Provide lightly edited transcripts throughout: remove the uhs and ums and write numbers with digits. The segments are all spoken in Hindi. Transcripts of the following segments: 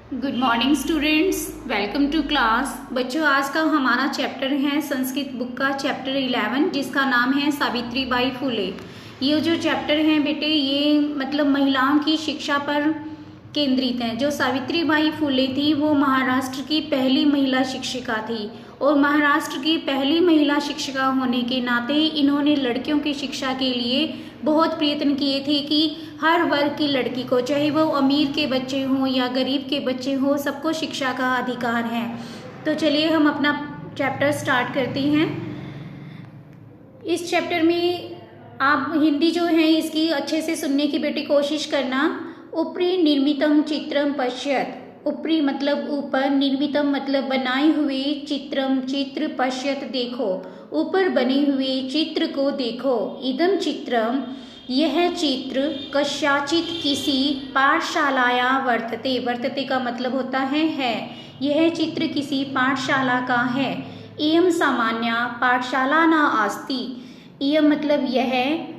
Good morning students, welcome to class. बच्चों, आज का हमारा चैप्टर है संस्कृत बुक का चैप्टर 11, जिसका नाम है सावित्रीबाई फुले। ये जो चैप्टर है बेटे, ये मतलब महिलाओं की शिक्षा पर केंद्रित है। जो सावित्रीबाई फुले थी वो महाराष्ट्र की पहली महिला शिक्षिका थी, और महाराष्ट्र की पहली महिला शिक्षिका होने के नाते इन्होंने लड़कियों की शिक्षा के लिए बहुत प्रयत्न किए थे कि हर वर्ग की लड़की को, चाहे वो अमीर के बच्चे हों या गरीब के बच्चे हों, सबको शिक्षा का अधिकार है। तो चलिए हम अपना चैप्टर स्टार्ट करते हैं। इस चैप्टर में आप हिंदी जो है इसकी अच्छे से सुनने की बेटी कोशिश करना। ऊपरी निर्मितम चित्रम पश्यत, ऊपरी मतलब ऊपर, निर्मितम मतलब बनाए हुए, चित्रम चित्र, पश्यत देखो, ऊपर बने हुए चित्र को देखो। इदम चित्रम, यह चित्र, कस्याचित किसी पाठशालाया वर्तते, वर्तते का मतलब होता है। यह चित्र किसी पाठशाला का है। इयम सामान्य पाठशाला न अस्ति, इयम मतलब यह,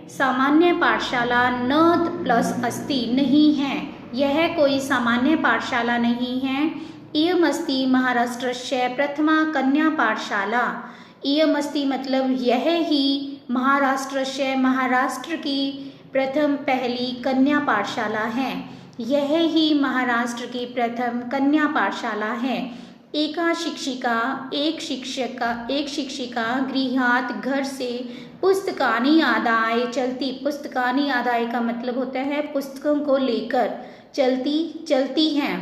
सामान्य पाठशाला, न प्लस अस्ति नहीं है, यह कोई सामान्य पाठशाला नहीं है। इयम अस्ति महाराष्ट्रस्य प्रथमा कन्या पाठशाला, इयम अस्ति मतलब यह ही, महाराष्ट्रस्य महाराष्ट्र की प्रथम पहली कन्या पाठशाला है, यह ही महाराष्ट्र की प्रथम कन्या पाठशाला है। एका शिक्षिका, एक शिक्षिका गृहात घर से पुस्तकानि आदाय चलती, पुस्तकानि आदाय का मतलब होता है पुस्तकों को लेकर चलती हैं।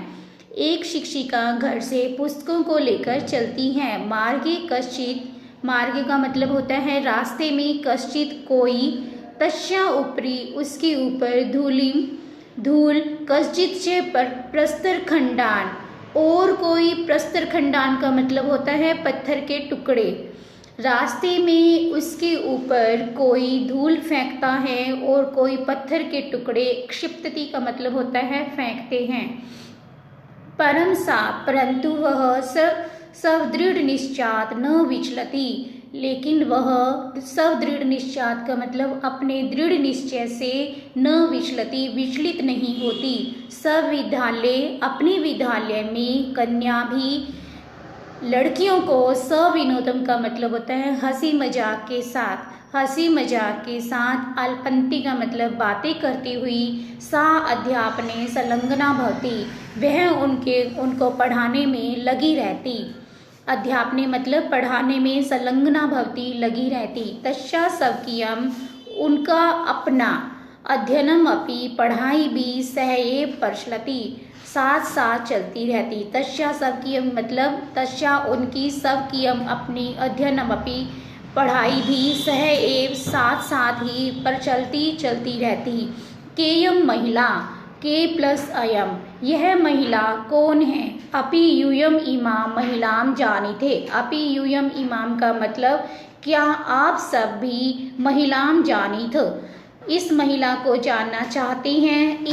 एक शिक्षिका घर से पुस्तकों को लेकर चलती हैं। मार्गे कश्चित, मार्गे का मतलब होता है रास्ते में, कश्चित कोई, तस्या ऊपरी उसके ऊपर, धूल, कश्चित से प्रस्तर खंडान, और कोई, प्रस्तर खंडान का मतलब होता है पत्थर के टुकड़े। रास्ते में उसके ऊपर कोई धूल फेंकता है और कोई पत्थर के टुकड़े, क्षिप्तति का मतलब होता है फेंकते हैं। परम सा, परंतु वह सदृढ़ निश्चात न विचलती, लेकिन वह सदृढ़ निश्चात का मतलब अपने दृढ़ निश्चय से, न विचलती विचलित नहीं होती। सविद्यालय, अपने विद्यालय में, कन्या भी, लड़कियों को, सविनोदम का मतलब होता है हंसी मजाक के साथ, हंसी मजाक के साथ, अल्पंती का मतलब बातें करती हुई, सा अध्यापने संलग्ना भवती, वह उनको पढ़ाने में लगी रहती। अध्यापने मतलब पढ़ाने में, संलग्ना भवती लगी रहती। तस्या स्वकीयम, उनका अपना, अध्ययनम अपि पढ़ाई भी, सह एव प्रचलति साथ साथ चलती रहती। तस्या स्वकीयम मतलब तस्या उनकी, स्वकीयम अपनी, अध्ययनम अपि पढ़ाई भी, सह एव साथ साथ ही, प्रचलती चलती रहती। केयम महिला, के प्लस अयम, यह महिला कौन है। अपि यूयम इमाम महिलाम जानी थे, अपि यूयम इमाम का मतलब क्या आप सब भी महिलाम जानी थे, इस महिला को जानना चाहते हैं।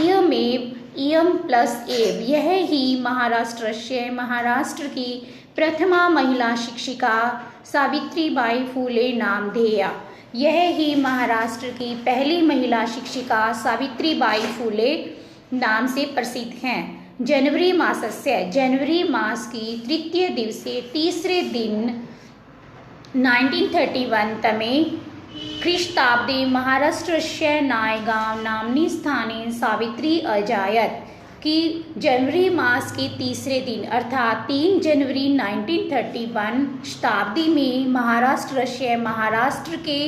इयम प्लस एव, यह ही महाराष्ट्र की प्रथमा महिला शिक्षिका सावित्रीबाई फुले नामधेया, यह ही महाराष्ट्र की पहली महिला शिक्षिका सावित्रीबाई फुले नाम से प्रसिद्ध हैं। जनवरी मासस्य, जनवरी मास की तृतीय दिवसे, तीसरे दिन, 1931 तमे ख्रीष्टाब्दे महाराष्ट्रस्य नायगांव नाम्नि स्थाने सावित्री अजायत, कि जनवरी मास के तीसरे दिन अर्थात 3 जनवरी 1931 शताब्दी में महाराष्ट्र के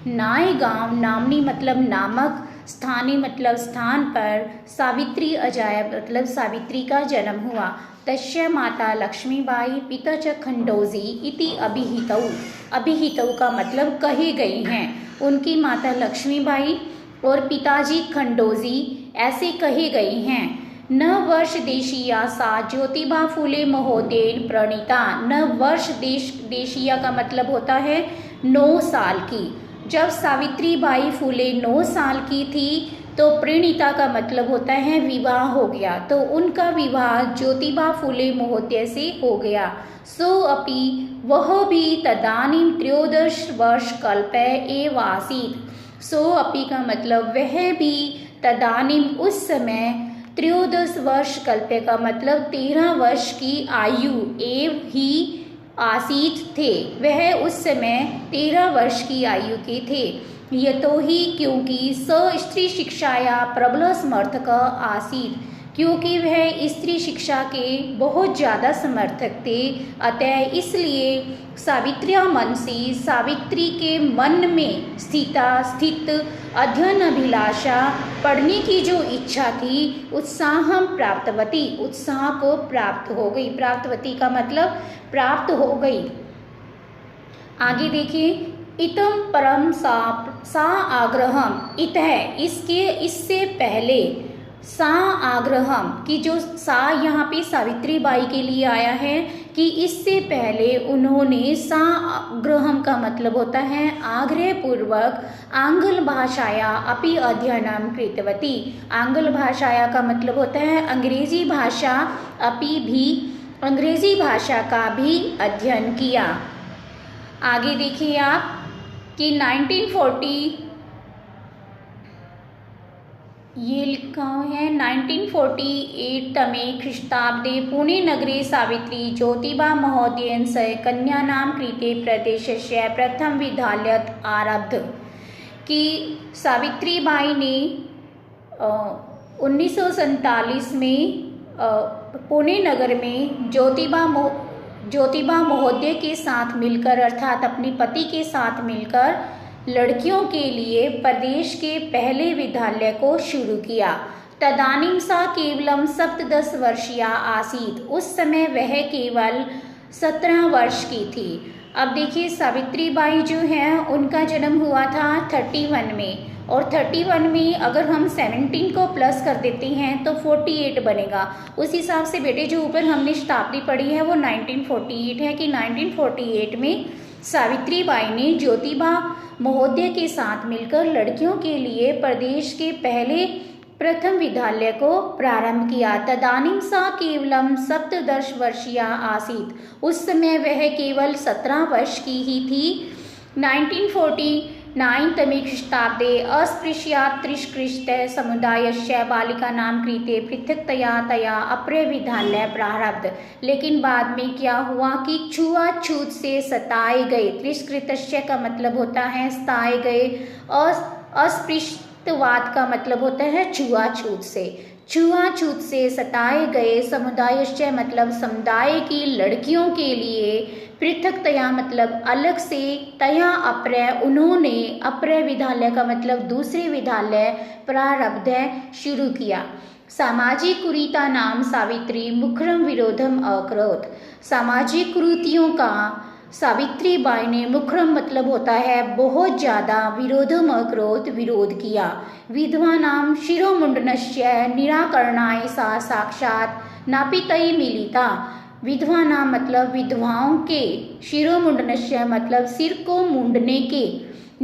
नायगांव, नाम्नी मतलब नामक, स्थानी मतलब स्थान पर, सावित्री अजायब मतलब सावित्री का जन्म हुआ। तस्य माता लक्ष्मीबाई, पिता च खंडोजी इति अभिहितौ, अभिहितौ का मतलब कहे गए हैं। उनकी माता लक्ष्मीबाई और पिताजी खंडोजी ऐसे कहे गए हैं। न वर्ष देशीया सा ज्योतिबा फुले महोदयेन प्रणीता, न वर्ष देशीया का मतलब होता है 9 साल की। जब सावित्रीबाई फुले 9 साल की थी तो प्रणीता का मतलब होता है विवाह हो गया, तो उनका विवाह ज्योतिबा फुले महोदय से हो गया। सो अपि, वह भी तदानीं 13 वर्ष कल्पे एव आसीत्, सो अपि का मतलब वह भी, तदानीं उस समय, त्रयोदश वर्ष कल्प्य का मतलब 13 वर्ष की आयु एव ही आसीत थे, वह उस समय 13 वर्ष की आयु के थे। यतो ही क्योंकि स स्त्री शिक्षाया प्रबल समर्थक आसीत, क्योंकि वह स्त्री शिक्षा के बहुत ज़्यादा समर्थक थे, अतः इसलिए सावित्र्या मनसी, सावित्री के मन में स्थित अध्ययन अभिलाषा, पढ़ने की जो इच्छा थी, उत्साह प्राप्तवती, उत्साह को प्राप्त हो गई। प्राप्तवती का मतलब प्राप्त हो गई। आगे देखिए, इतम परम सा आग्रहम, इत है इससे पहले, सा आग्रहम की जो सा यहाँ पे सावित्री बाई के लिए आया है कि इससे पहले उन्होंने सा आग्रहम का मतलब होता है आग्रह पूर्वक आंग्ल भाषाया अपि अध्ययनम कृतवती। आंग्ल भाषाया का मतलब होता है अंग्रेजी भाषा, अपि भी अंग्रेजी भाषा का भी अध्ययन किया। आगे देखिए आप कि 1940 ये लिखा है 1948 तमे ख्रीष्टाब्दे पुणे नगरे सावित्री ज्योतिबा महोदयेन सह कन्यानां कृते प्रदेशस्य प्रथम विद्यालयत आरब्ध। कि सावित्री बाई ने 1947 में पुणे नगर में ज्योतिबा महोदय के साथ मिलकर, अर्थात अपने पति के साथ मिलकर लड़कियों के लिए प्रदेश के पहले विद्यालय को शुरू किया। तदानीम सा केवलम 17 वर्षीया आसीत, उस समय वह केवल 17 वर्ष की थी। अब देखिए सावित्री बाई जो है उनका जन्म हुआ था 31 में, और 31 में अगर हम 17 को प्लस कर देते हैं तो 48 बनेगा। उस हिसाब से बेटे जो ऊपर हमने शताब्दी पढ़ी है वो 1948 है कि 1948 में सावित्री बाई ने ज्योतिबा महोदय के साथ मिलकर लड़कियों के लिए प्रदेश के पहले प्रथम विद्यालय को प्रारंभ किया। तदानीम सा केवलम 17 वर्षीया आसीत, उस समय वह केवल 17 वर्ष की ही थी। 1949 तमे ख्रीष्टाब्दे अस्पृश्यात् त्रिष्कृष्ट समुदायस्य बालिकानां कृते पृथक्तया तया अपरे विद्यालय प्रारब्ध। लेकिन बाद में क्या हुआ कि छुआछूत से सताए गए, त्रिष्कृतस्य का मतलब होता है सताए गए, अस्पृश्यवाद का मतलब होता है छुआछूत से सताए गए समुदायस्य मतलब समुदाय की लड़कियों के लिए, पृथक्तया मतलब अलग से, तया अप्रय उन्होंने, अप्रय विद्यालय का मतलब दूसरे विद्यालय, प्रारब्ध शुरू किया। सामाजिक कुरीता नाम सावित्री मुखरम विरोधम अकरोत। सामाजिक कुरीतियों का सावित्री बाई ने मुखरम मतलब होता है बहुत ज़्यादा, विरोधम अकरोत विरोध किया। विधवा नाम शिरोमुंडनस्य निराकरणाय सा साक्षात नापितई मिलिता। विधवा नाम मतलब विधवाओं के, शिरोमुंडनस्य मतलब सिर को मुंडने के,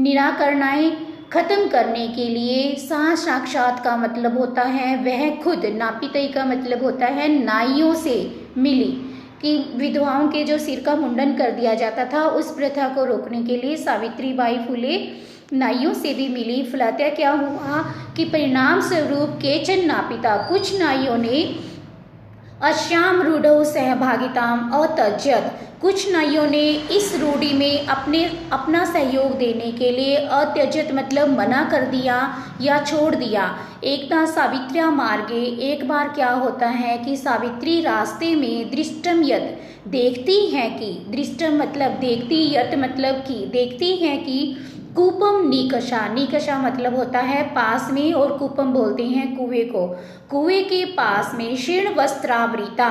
निराकरणाय खत्म करने के लिए, सा साक्षात का मतलब होता है वह खुद, नापितई का मतलब होता है नाइयों से मिली, कि विधवाओं के जो सिर का मुंडन कर दिया जाता था उस प्रथा को रोकने के लिए सावित्री बाई फुले नाइयों से भी मिली। फलतः क्या हुआ कि परिणाम स्वरूप केचन नापिता, कुछ नाइयों ने अश्याम रूढ़ो सहभागिताम अत्यजत, कुछ नाइयों ने इस रूढ़ी में अपना सहयोग देने के लिए अत्यजत मतलब मना कर दिया या छोड़ दिया। एकता सावित्र्या मार्गे, एक बार क्या होता है कि सावित्री रास्ते में दृष्टम यत देखती है कि, दृष्टम मतलब देखती, यत मतलब कि देखती है कि कूपम निकषा, निकषा मतलब होता है पास में, और कूपम बोलते हैं कुएं को, कुएं के पास में शीर्ण वस्त्रावृता,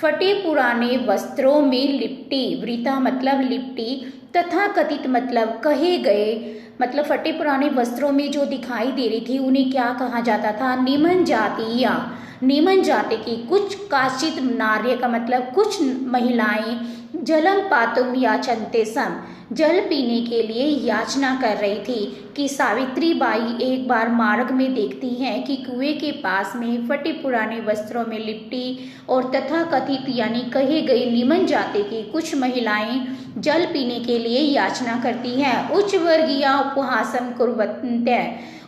फटे पुराने वस्त्रों में लिपटी, वृता मतलब लिपटी, तथा कथित मतलब कहे गए, मतलब फटे पुराने वस्त्रों में जो दिखाई दे रही थी उन्हें क्या कहा जाता था, निमन जाति, या निमन जाति की कुछ काचित नार्य का मतलब कुछ महिलाएं जलम पातुम याचन्ते सम, जल पीने के लिए याचना कर रही थी। कि सावित्री बाई एक बार मार्ग में देखती हैं कि कुएं के पास में फटे पुराने वस्त्रों में लिपटी और तथा कथित यानी कही गई निमन जाति की कुछ महिलाएं जल पीने के लिए याचना करती हैं। उच्च वर्गीय उपहासम कुर्वन्ते,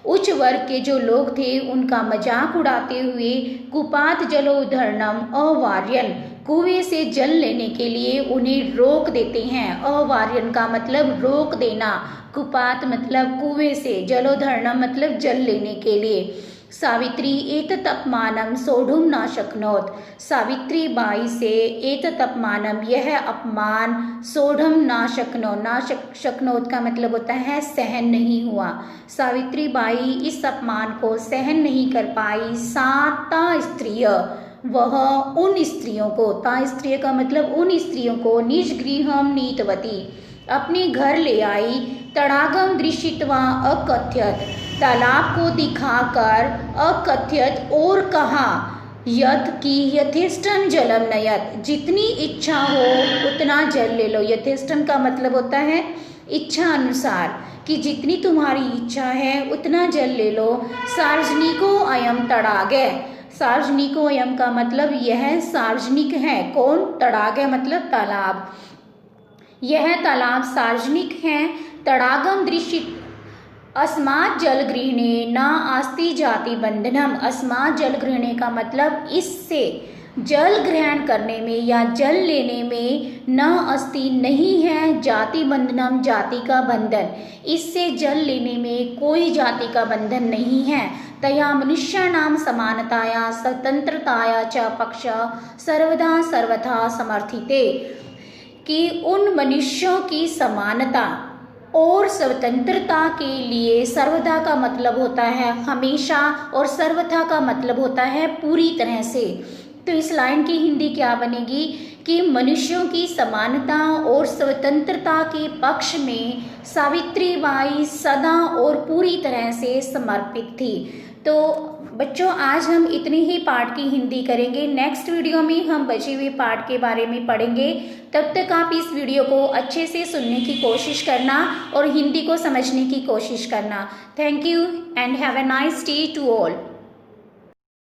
उच्च वर्ग के जो लोग थे उनका मजाक उड़ाते हुए कुपात जलोद्धरणम अवार्यन, कुएं से जल लेने के लिए उन्हें रोक देते हैं। अवार्यन का मतलब रोक देना, कुपात मतलब कुएं से, जलोद्धरणम मतलब जल लेने के लिए। सावित्री एतत् अपमानम सोढ़ुम न शक्नोत, सावित्री बाई से एतत् अपमानम यह अपमान, सोढ़म न शक्नोत का मतलब होता है सहन नहीं हुआ। सावित्री बाई इस अपमान को सहन नहीं कर पाई। ता स्त्रिय वह उन स्त्रियों को, ता स्त्रिय का मतलब उन स्त्रियों को, निज गृहम नीतवती अपने घर ले आई। तड़ागम दृश्यत्वा अकथ्यत तालाब को दिखाकर, अकथ्यत और कहा, यथ की यथेष्टम जलम नयत जितनी इच्छा हो उतना जल ले लो। यथेष्टम का मतलब होता है इच्छा अनुसार, कि जितनी तुम्हारी इच्छा है उतना जल ले लो। सार्वजनिको अयम तड़ागे, सार्वजनिको अयम का मतलब यह सार्वजनिक है। कौन? तड़ागे मतलब तालाब, यह तालाब सार्वजनिक है। तड़ागम दृश्य अस्मात् जल गृहणे न आस्ति जाति बंधनम, अस्मात् जल गृहणे का मतलब इससे, जल ग्रहण करने में या जल लेने में, न अस्ति नहीं है, जाति बंधनम जाति का बंधन, इससे जल लेने में कोई जाति का बंधन नहीं है। तया मनुष्याणाम समानताया स्वतंत्रताया च पक्ष सर्वदा सर्वथा समर्थिते, कि उन मनुष्यों की समानता और स्वतंत्रता के लिए, सर्वदा का मतलब होता है हमेशा और सर्वथा का मतलब होता है पूरी तरह से। तो इस लाइन की हिंदी क्या बनेगी कि मनुष्यों की समानता और स्वतंत्रता के पक्ष में सावित्री बाई सदा और पूरी तरह से समर्पित थी। तो बच्चों आज हम इतने ही पार्ट की हिंदी करेंगे। नेक्स्ट वीडियो में हम बचे हुए पार्ट के बारे में पढ़ेंगे। तब तक आप इस वीडियो को अच्छे से सुनने की कोशिश करना और हिंदी को समझने की कोशिश करना। Thank you and have a nice day to all.